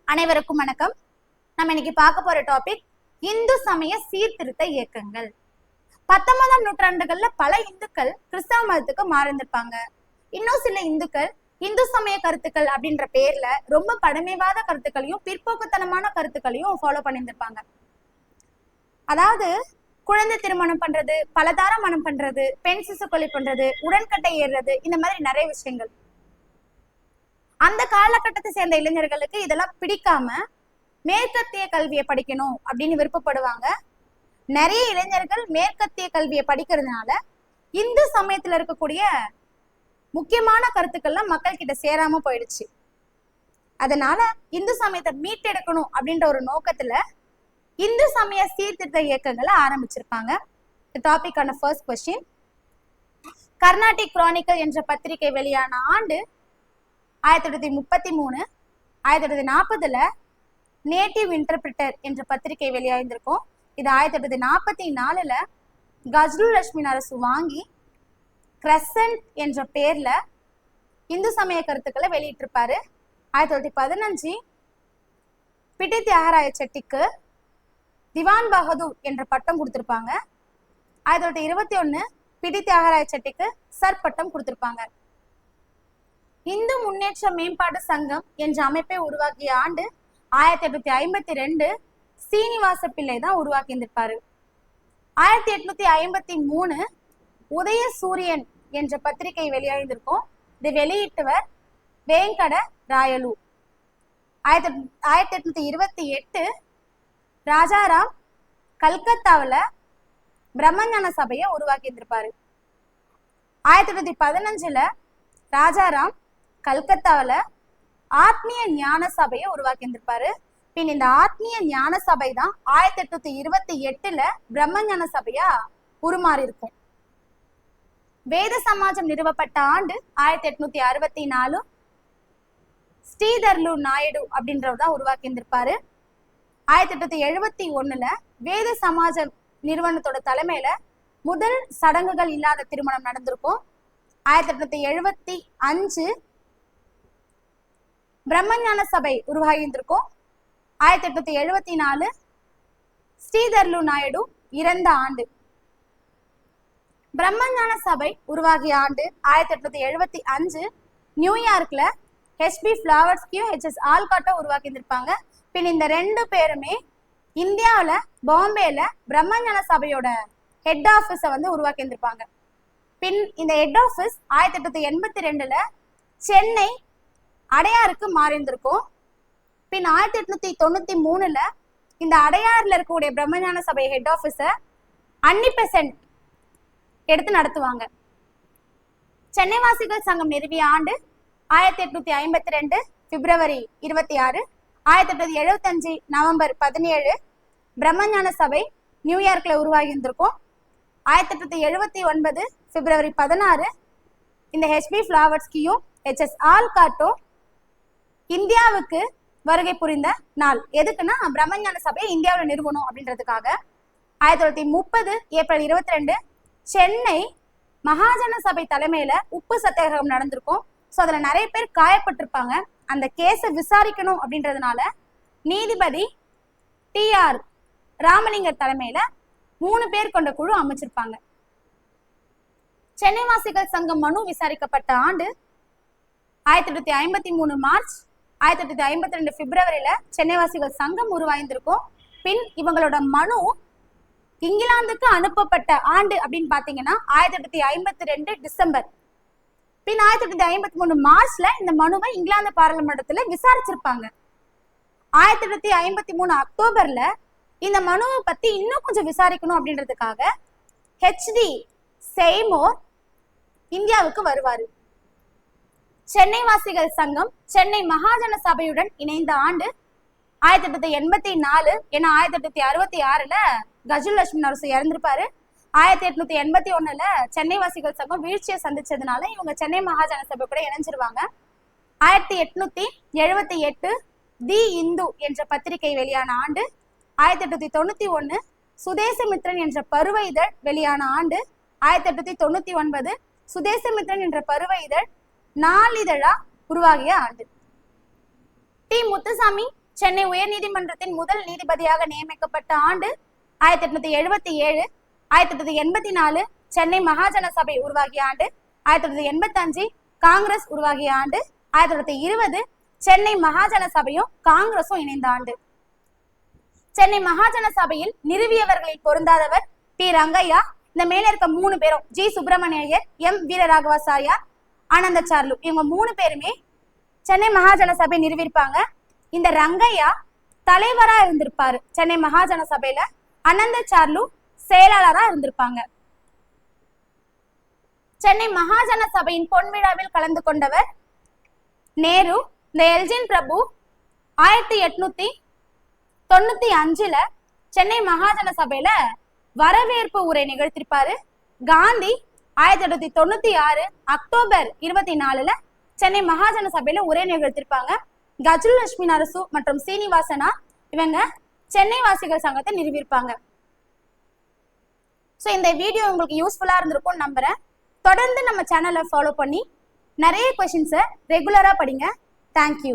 அனைவருக்கும் வணக்கம். நம்ம இன்னைக்கு பார்க்க போற டாபிக் இந்து சமய சீர்திருத்த இயக்கங்கள். 19ஆம் நூற்றாண்டுகள்ல பல இந்துக்கள் கிறிஸ்தவ மதத்துக்கு மாறிந்திருப்பாங்க. இன்னும் சில இந்துக்கள் இந்து சமய கருத்துக்கள் அப்படின்ற பேர்ல ரொம்ப பழமைவாத கருத்துக்களையும் பிற்போக்குத்தனமான கருத்துக்களையும் ஃபாலோ பண்ணியிருந்திருப்பாங்க. அதாவது குழந்தை திருமணம் பண்றது, பலதார மனம் பண்றது, பெண் சிசு கொலை பண்றது, உடன்கட்டை ஏறுறது, இந்த மாதிரி நிறைய விஷயங்கள். அந்த காலகட்டத்தை சேர்ந்த இளைஞர்களுக்கு இதெல்லாம் பிடிக்காம மேற்கத்திய கல்வியை படிக்கணும் அப்படின்னு விருப்பப்படுவாங்க. நிறைய இளைஞர்கள் மேற்கத்திய கல்வியை படிக்கிறதுனால இந்து சமயத்துல இருக்கக்கூடிய முக்கியமான கருத்துக்கள்லாம் மக்கள் கிட்ட சேராம போயிடுச்சு. அதனால இந்து சமயத்தை மீட்டெடுக்கணும் அப்படின்ற ஒரு நோக்கத்துல இந்து சமய சீர்திருத்த இயக்கங்களை ஆரம்பிச்சிருப்பாங்க. டாபிக்கான ஃபர்ஸ்ட் கொஸ்டின், கர்நாடிக் கிரானிக்கல் என்ற பத்திரிகை வெளியான ஆண்டு 1933. 1940 நேட்டிவ் இன்டர்பிரிட்டர் என்ற பத்திரிகை வெளியாயிருந்திருக்கும். இது 1944 கஜ்ரு லட்சுமி அரசு வாங்கி கிரசன்ட் என்ற பேர்ல இந்து சமய கருத்துக்களை வெளியிட்டிருப்பாரு. 1915 பிட்டி தியாகராய செட்டிக்கு திவான் பகதூர் என்ற பட்டம் கொடுத்திருப்பாங்க. 1921 பிட்டி தியாகராய செட்டிக்கு சர் பட்டம் கொடுத்திருப்பாங்க. இந்து முன்னேற்ற மேம்பாடு சங்கம் என்ற அமைப்பை உருவாக்கிய ஆண்டு 1852 சீனிவாச பிள்ளை தான் உருவாக்கி இருந்திருப்பாரு. 1853 உதய சூரியன் என்ற பத்திரிகை வெளியாயிருந்திருக்கும். இதை வெளியிட்டவர் வேங்கட ராயலு. 1828 ராஜாராம் கல்கத்தாவில் பிரம்மஞான சபையை உருவாக்கி இருந்திருப்பாரு. 1915 ராஜாராம் கல்கத்தாவில் ஆத்மீய ஞான சபையை உருவாக்கி இருந்திருப்பாரு. பின் இந்த ஆத்மீய ஞான சபை தான் 1828 பிரம்மஞான சபையா உருமாறி இருக்கும். வேத சமாஜம் நிறுவப்பட்ட ஆண்டு 1864 ஸ்ரீதர்லு நாயுடு அப்படின்றவர் தான் உருவாக்கி இருந்திருப்பாரு. 1871 வேத சமாஜம் நிறுவனத்தோட தலைமையில முதல் சடங்குகள் இல்லாத திருமணம் நடந்திருக்கும். 1875 பிரம்மஞான சபை உருவாகி இருந்திருக்கும். 1874 ஸ்ரீதர்லு நாயுடு இறந்த ஆண்டு. பிரம்மஞான சபை உருவாகிய ஆண்டு 1875 நியூயார்க்ல ஹெச்பி ஃபிளவர்ஸ்கியூ ஹெச்எஸ் ஆல்காட்டோ உருவாக்கி இருந்திருப்பாங்க. பின் இந்த ரெண்டு பேருமே இந்தியாவில பாம்பேல பிரம்மஞான சபையோட ஹெட் ஆஃபீஸை உருவாக்கி இருந்திருப்பாங்க. பின் இந்த ஹெட் ஆஃபீஸ் 1882 சென்னை அடையாருக்கு மாறியிருந்திருக்கும். பின் 1893 இந்த அடையாறுல இருக்கக்கூடிய பிரம்மஞான சபை ஹெட் ஆஃபீஸை அன்னிபெசன்ட் எடுத்து நடத்துவாங்க. சென்னை வாசிகள் சங்கம் நிறுவிய ஆண்டு 1852 பிப்ரவரி 26. 1875 நவம்பர் 17 பிரம்மஞான சபை நியூயார்க்ல உருவாகி இருந்திருக்கும். 1879 பிப்ரவரி 16 இந்த ஹெச்பி ஃபிளவர்ஸ்கியூ ஹெச்எஸ் ஆல்காட்டோ இந்தியாவுக்கு வருகை புரிந்த நாள். எதுக்குன்னா பிரம்மஞான சபையை இந்தியாவில் நிறுவனம் அப்படின்றதுக்காக. 1930 ஏப்ரல் 22 சென்னை மகாஜன சபை தலைமையில உப்பு சத்தியாகிரகம் நடந்திருக்கும். ஸோ அதுல நிறைய பேர் காயப்பட்டிருப்பாங்க. அந்த கேஸை விசாரிக்கணும் அப்படின்றதுனால நீதிபதி TR ராமலிங்கர் தலைமையில 3 பேர் கொண்ட குழு அமைச்சிருப்பாங்க. சென்னை வாசிகள் சங்கம் மனு விசாரிக்கப்பட்ட ஆண்டு 1853 மார்ச். 1852 பிப்ரவரியில சென்னை வாசிகள் சங்கம் உருவாயிருந்திருக்கும். பின் இவங்களோட மனு இங்கிலாந்துக்கு அனுப்பப்பட்ட ஆண்டு அப்படின்னு பாத்தீங்கன்னா 1852 டிசம்பர். பின் 1853 மார்ச்ல இந்த மனுவை இங்கிலாந்து பாராளுமன்றத்துல விசாரிச்சிருப்பாங்க. 1853 அக்டோபர்ல இந்த மனுவை பத்தி இன்னும் கொஞ்சம் விசாரிக்கணும் அப்படின்றதுக்காக HD செய்மோர் இந்தியாவுக்கு வருவாரு. சென்னை வாசிகள் சங்கம் சென்னை மகாஜன சபையுடன் இணைந்த ஆண்டு 1884. ஏன்னா 1866 கஜ்ரு லட்சுமி அரசு இறந்திருப்பாரு. 1881 சென்னை வாசிகள் சங்கம் வீழ்ச்சியை சந்திச்சதுனால இவங்க சென்னை மகாஜன சபை கூட இணைஞ்சிருவாங்க. 1878 தி இந்து என்ற பத்திரிகை வெளியான ஆண்டு. 1891 சுதேசமித்ரன் என்ற பருவ இதழ் வெளியான ஆண்டு. 1899 சுதேசமித்ரன் என்ற பருவ இதழ் நாளிதழா உருவாகிய ஆண்டு. டி முத்துசாமி சென்னை உயர்நீதிமன்றத்தின் முதல் நீதிபதியாக நியமிக்கப்பட்ட ஆண்டு 1877. 1884 சென்னை மகாஜன சபை உருவாகிய ஆண்டு. 1985 காங்கிரஸ் உருவாகிய ஆண்டு. 1920 சென்னை மகாஜன சபையும் காங்கிரஸும் இணைந்த ஆண்டு. சென்னை மகாஜன சபையில் நிறுவியவர்களில் பொருந்தாதவர் பி. ரங்கையா. இந்த மேல இருக்க 3 பேரும் ஜி. சுப்பிரமணிய ஐயர், எம். வீரராகவாச்சாரியார், ஆனந்தச்சார்லு, இவங்க 3 பேருமே சென்னை மகாஜன சபை நிறுவியிருப்பாங்க. இந்த ரங்கையா தலைவரா இருந்திருப்பாரு சென்னை மகாஜன சபையில. ஆனந்தச்சார்லு செயலாளரா இருந்திருப்பாங்க. சென்னை மகாஜன சபையின் பொன்விழாவில் கலந்து கொண்டவர் நேரு. இந்த எல்ஜின் பிரபு 1895 சென்னை மகாஜன சபையில வரவேற்பு உரை நிகழ்த்திருப்பாரு. காந்தி 1896 அக்டோபர் 24 சென்னை மகாஜன சபையில உரை நிகழ்த்திருப்பாங்க. கஜலட்சுமி நரசு மற்றும் சீனிவாசனா இவங்க சென்னை வாசிகள் சங்கத்தை நிறுவியிருப்பாங்க. ஸோ இந்த வீடியோ உங்களுக்கு யூஸ்ஃபுல்லா இருந்திருக்கும்னு நம்புறேன். தொடர்ந்து நம்ம சேனலை ஃபாலோ பண்ணி நிறைய கொஸ்டின்ஸை ரெகுலரா படிங்க. தேங்க்யூ.